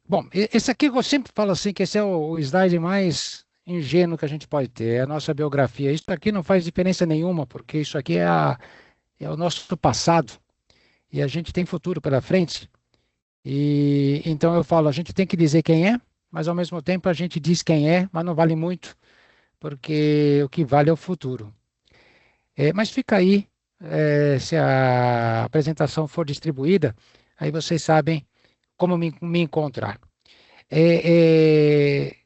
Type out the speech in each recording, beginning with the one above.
Bom, esse aqui eu sempre falo assim, que esse é o slide mais ingênuo que a gente pode ter, é a nossa biografia. Isso aqui não faz diferença nenhuma, porque isso aqui é o nosso passado e a gente tem futuro pela frente. E então eu falo, a gente tem que dizer quem é, mas ao mesmo tempo a gente diz quem é, mas não vale muito, porque o que vale é o futuro. Mas fica aí, se a apresentação for distribuída, aí vocês sabem como me encontrar. É, é,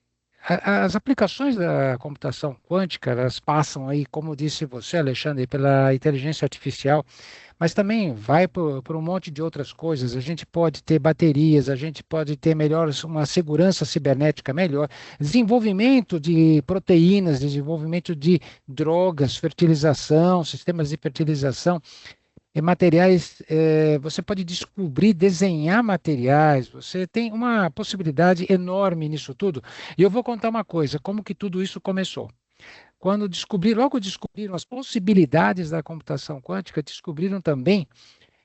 as aplicações da computação quântica, elas passam aí, como disse você, Alexandre, pela inteligência artificial, mas também vai por um monte de outras coisas. A gente pode ter baterias, a gente pode ter melhor, uma segurança cibernética melhor, desenvolvimento de proteínas, desenvolvimento de drogas, fertilização, sistemas de fertilização. Materiais, você pode descobrir, desenhar materiais, você tem uma possibilidade enorme nisso tudo. E eu vou contar uma coisa, como que tudo isso começou. Quando logo descobriram as possibilidades da computação quântica, descobriram também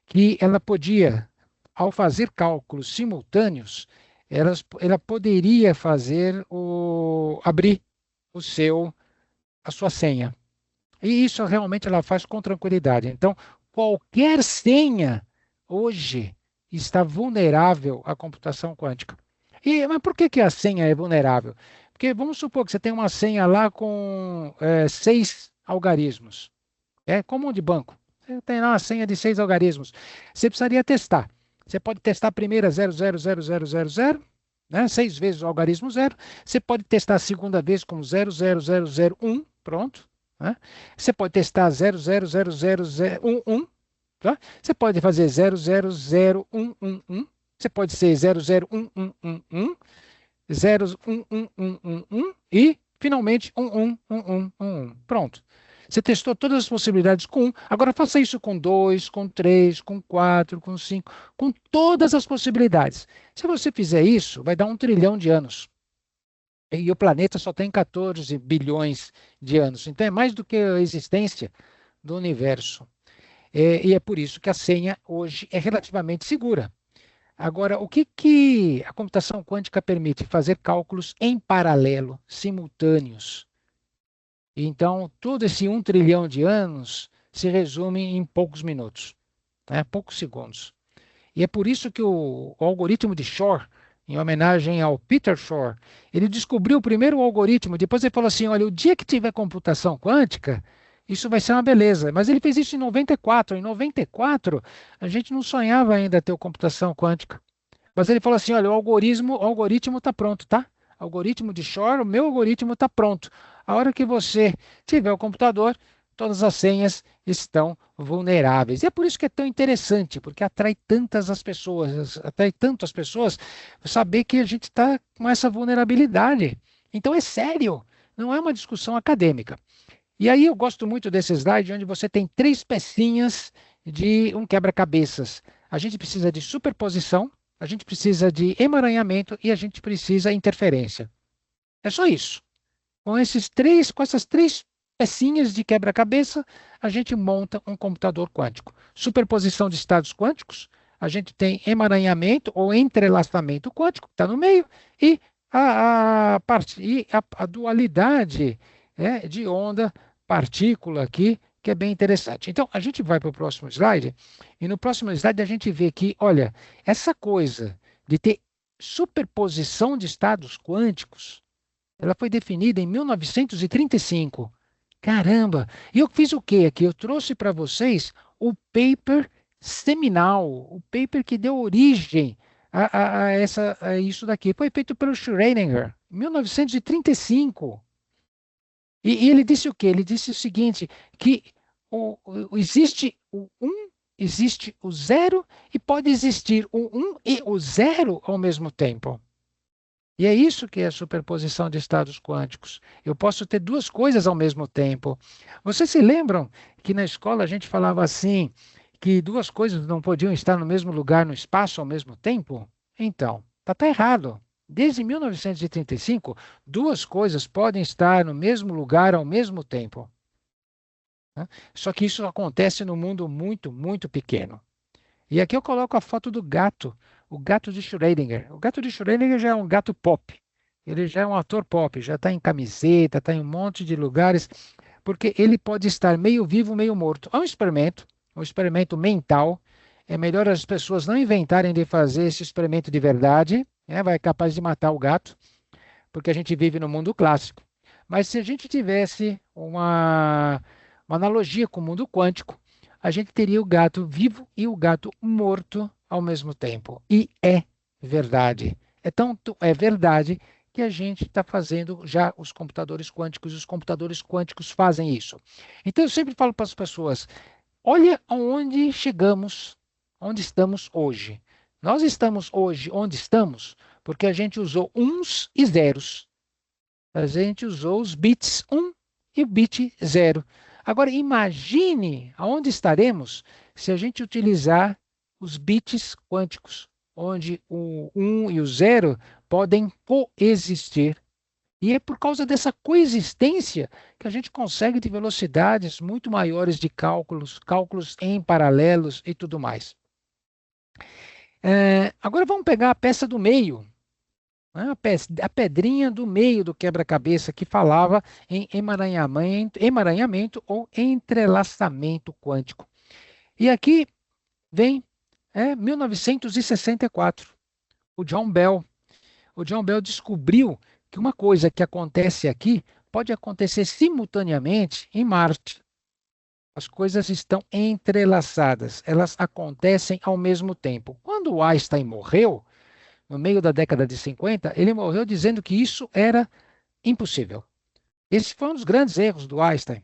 que ela podia, ao fazer cálculos simultâneos, ela poderia abrir o a sua senha. E isso realmente ela faz com tranquilidade. Então, qualquer senha hoje está vulnerável à computação quântica. Mas por que que a senha é vulnerável? Porque vamos supor que você tem uma senha lá com 6 algarismos. É comum de banco. Você tem lá uma senha de 6 algarismos. Você precisaria testar. Você pode testar a primeira 00000, né? 6 vezes o algarismo zero. Você pode testar a segunda vez com 00001, pronto. Né? Você pode testar 0000011, tá? Você pode fazer 000111. Você pode ser 001111, 01111 e finalmente 111111. Pronto. Você testou todas as possibilidades com um, agora faça isso com dois, com três, com quatro, com cinco, com todas as possibilidades. Se você fizer isso, vai dar 1 trilhão de anos. E o planeta só tem 14 bilhões de anos. Então é mais do que a existência do universo. E é por isso que a senha hoje é relativamente segura. Agora, o que, que a computação quântica permite? Fazer cálculos em paralelo, simultâneos. Então, todo esse 1 trilhão de anos se resume em poucos minutos, né? Poucos segundos. E é por isso que o algoritmo de Shor, em homenagem ao Peter Shor, ele descobriu o primeiro algoritmo. Depois ele falou assim: olha, o dia que tiver computação quântica, isso vai ser uma beleza. Mas ele fez isso em 94. Em 94, a gente não sonhava ainda ter computação quântica. Mas ele falou assim: olha, o algoritmo está pronto, tá? Algoritmo de Shor, o meu algoritmo está pronto. A hora que você tiver o computador, todas as senhas estão vulneráveis. E é por isso que é tão interessante, porque atrai tanto as pessoas saber que a gente está com essa vulnerabilidade. Então é sério, não é uma discussão acadêmica. E aí eu gosto muito desse slide onde você tem 3 pecinhas de um quebra-cabeças. A gente precisa de superposição, a gente precisa de emaranhamento e a gente precisa interferência. É só isso. Com essas 3 pecinhas de quebra-cabeça, a gente monta um computador quântico. Superposição de estados quânticos, a gente tem emaranhamento ou entrelaçamento quântico, que está no meio, e a dualidade, de onda partícula aqui, que é bem interessante. Então, a gente vai para o próximo slide, e no próximo slide a gente vê que, olha, essa coisa de ter superposição de estados quânticos, ela foi definida em 1935. Caramba! E eu fiz o quê aqui? Eu trouxe para vocês o paper seminal, o paper que deu origem a isso daqui. Foi feito pelo Schrödinger, em 1935. E ele disse o quê? Ele disse o seguinte, que existe o um, existe o zero, e pode existir o um e o zero ao mesmo tempo. E é isso que é a superposição de estados quânticos. Eu posso ter duas coisas ao mesmo tempo. Vocês se lembram que na escola a gente falava assim, que duas coisas não podiam estar no mesmo lugar no espaço ao mesmo tempo? Então, tá errado. Desde 1935, duas coisas podem estar no mesmo lugar ao mesmo tempo, né? Só que isso acontece no mundo muito, muito pequeno. E aqui eu coloco a foto do gato, o gato de Schrödinger. O gato de Schrödinger já é um gato pop. Ele já é um ator pop, já está em camiseta, está em um monte de lugares, porque ele pode estar meio vivo, meio morto. É um experimento mental. É melhor as pessoas não inventarem de fazer esse experimento de verdade, né? Vai capaz de matar o gato, porque a gente vive no mundo clássico. Mas se a gente tivesse uma analogia com o mundo quântico, a gente teria o gato vivo e o gato morto ao mesmo tempo. E é verdade. É tanto é verdade que a gente está fazendo já os computadores quânticos, e os computadores quânticos fazem isso. Então eu sempre falo para as pessoas: olha aonde chegamos, onde estamos hoje. Nós estamos hoje onde estamos porque a gente usou uns e zeros. A gente usou os bits 1 e o bit 0. Agora, imagine aonde estaremos se a gente utilizar os bits quânticos, onde o 1 e o 0 podem coexistir. E é por causa dessa coexistência que a gente consegue de velocidades muito maiores de cálculos, cálculos em paralelos e tudo mais. Agora vamos pegar a peça do meio, né? A pedrinha do meio do quebra-cabeça que falava em emaranhamento ou entrelaçamento quântico. E aqui vem 1964, o John Bell. O John Bell descobriu que uma coisa que acontece aqui pode acontecer simultaneamente em Marte. As coisas estão entrelaçadas, elas acontecem ao mesmo tempo. Quando o Einstein morreu, no meio da década de 50, ele morreu dizendo que isso era impossível. Esse foi um dos grandes erros do Einstein.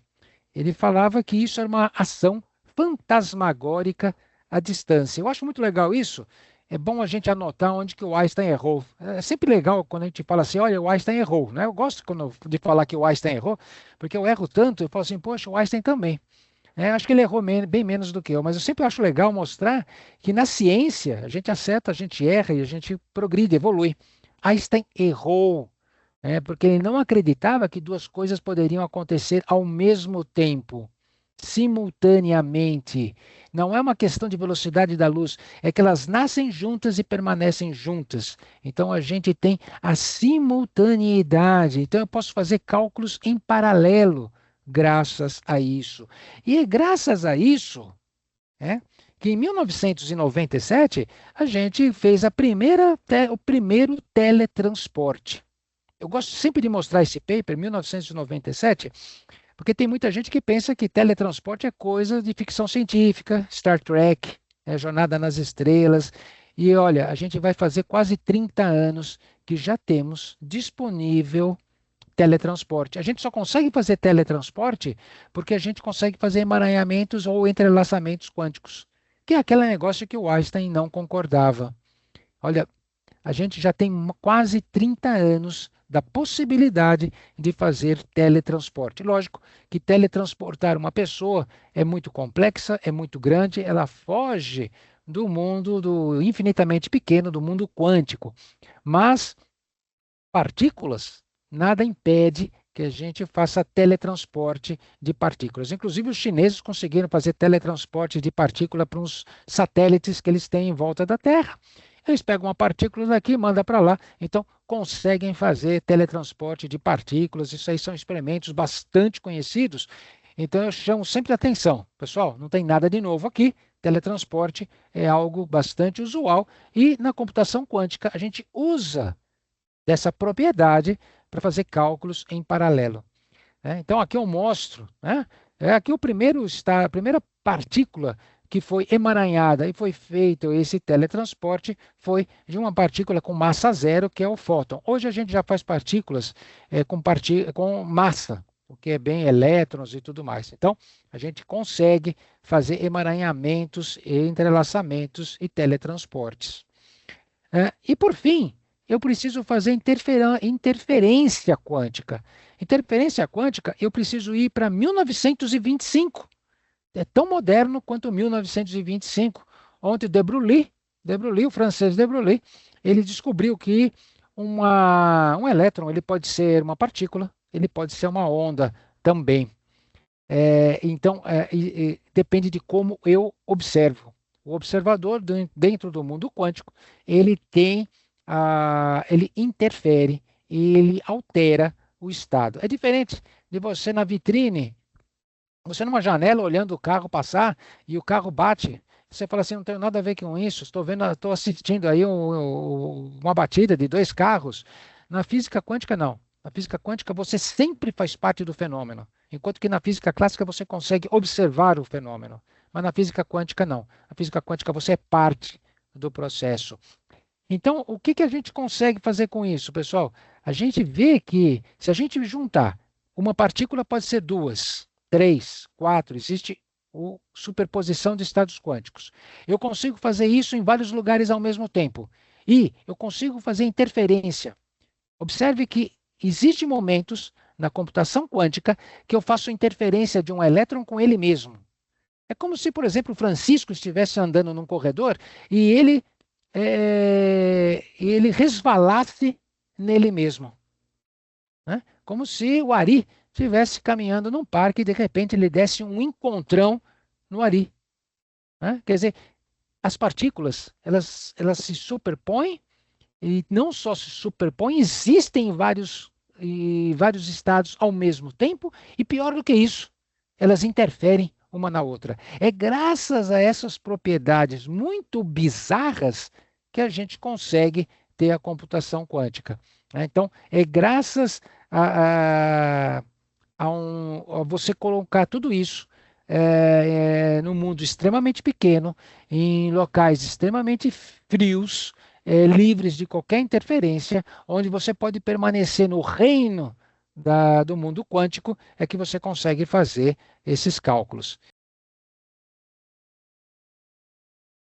Ele falava que isso era uma ação fantasmagórica à distância. Eu acho muito legal isso. É bom a gente anotar onde que o Einstein errou. É sempre legal quando a gente fala assim, olha, o Einstein errou, né? Eu gosto de falar que o Einstein errou, porque eu erro tanto, eu falo assim, poxa, o Einstein também. Acho que ele errou bem menos do que eu, mas eu sempre acho legal mostrar que na ciência a gente acerta, a gente erra e a gente progride, evolui. Einstein errou, porque ele não acreditava que duas coisas poderiam acontecer ao mesmo tempo, simultaneamente. Não é uma questão de velocidade da luz, é que elas nascem juntas e permanecem juntas. Então a gente tem a simultaneidade. Então eu posso fazer cálculos em paralelo graças a isso. E é graças a isso, né, que em 1997 a gente fez o primeiro teletransporte. Eu gosto sempre de mostrar esse paper, 1997, porque tem muita gente que pensa que teletransporte é coisa de ficção científica, Star Trek, Jornada nas Estrelas. E olha, a gente vai fazer quase 30 anos que já temos disponível teletransporte. A gente só consegue fazer teletransporte porque a gente consegue fazer emaranhamentos ou entrelaçamentos quânticos, que é aquele negócio que o Einstein não concordava. Olha, a gente já tem quase 30 anos da possibilidade de fazer teletransporte. Lógico que teletransportar uma pessoa é muito complexa, é muito grande, ela foge do mundo do infinitamente pequeno, do mundo quântico. Mas partículas, nada impede que a gente faça teletransporte de partículas. Inclusive, os chineses conseguiram fazer teletransporte de partícula para uns satélites que eles têm em volta da Terra. Eles pegam uma partícula daqui e mandam para lá. Então, conseguem fazer teletransporte de partículas. Isso aí são experimentos bastante conhecidos. Então, eu chamo sempre a atenção. Pessoal, não tem nada de novo aqui. Teletransporte é algo bastante usual. E na computação quântica, a gente usa dessa propriedade para fazer cálculos em paralelo. Então, aqui eu mostro, né? Aqui a primeira partícula que foi emaranhada e foi feito esse teletransporte foi de uma partícula com massa zero, que é o fóton. Hoje a gente já faz partículas com massa, o que é bem elétrons e tudo mais. Então, a gente consegue fazer emaranhamentos, entrelaçamentos e teletransportes. E por fim, eu preciso fazer interferência quântica. Interferência quântica, eu preciso ir para 1925. É tão moderno quanto 1925. Ontem, De Broglie, o francês De Broglie, ele descobriu que um elétron ele pode ser uma partícula, ele pode ser uma onda também. Então, depende de como eu observo. O observador dentro do mundo quântico, ele interfere, ele altera o estado. É diferente de você na vitrine, você numa janela olhando o carro passar e o carro bate. Você fala assim, não tenho nada a ver com isso. Estou assistindo aí uma batida de dois carros. Na física quântica, não. Na física quântica, você sempre faz parte do fenômeno, enquanto que na física clássica você consegue observar o fenômeno. Mas na física quântica, não. Na física quântica, você é parte do processo. Então, o que que a gente consegue fazer com isso, pessoal? A gente vê que se a gente juntar uma partícula, pode ser duas, três, quatro, existe a superposição de estados quânticos. Eu consigo fazer isso em vários lugares ao mesmo tempo. E eu consigo fazer interferência. Observe que existem momentos na computação quântica que eu faço interferência de um elétron com ele mesmo. É como se, por exemplo, o Francisco estivesse andando num corredor e ele resvalasse nele mesmo, né? Como se o Ari estivesse caminhando num parque e de repente ele desse um encontrão no Ari, né? Quer dizer, as partículas elas se superpõem e não só se superpõem, existem vários estados ao mesmo tempo e pior do que isso, elas interferem uma na outra. É graças a essas propriedades muito bizarras que a gente consegue ter a computação quântica, né? Então, é graças a você colocar tudo isso num mundo extremamente pequeno, em locais extremamente frios, livres de qualquer interferência, onde você pode permanecer no reino do mundo quântico, é que você consegue fazer esses cálculos.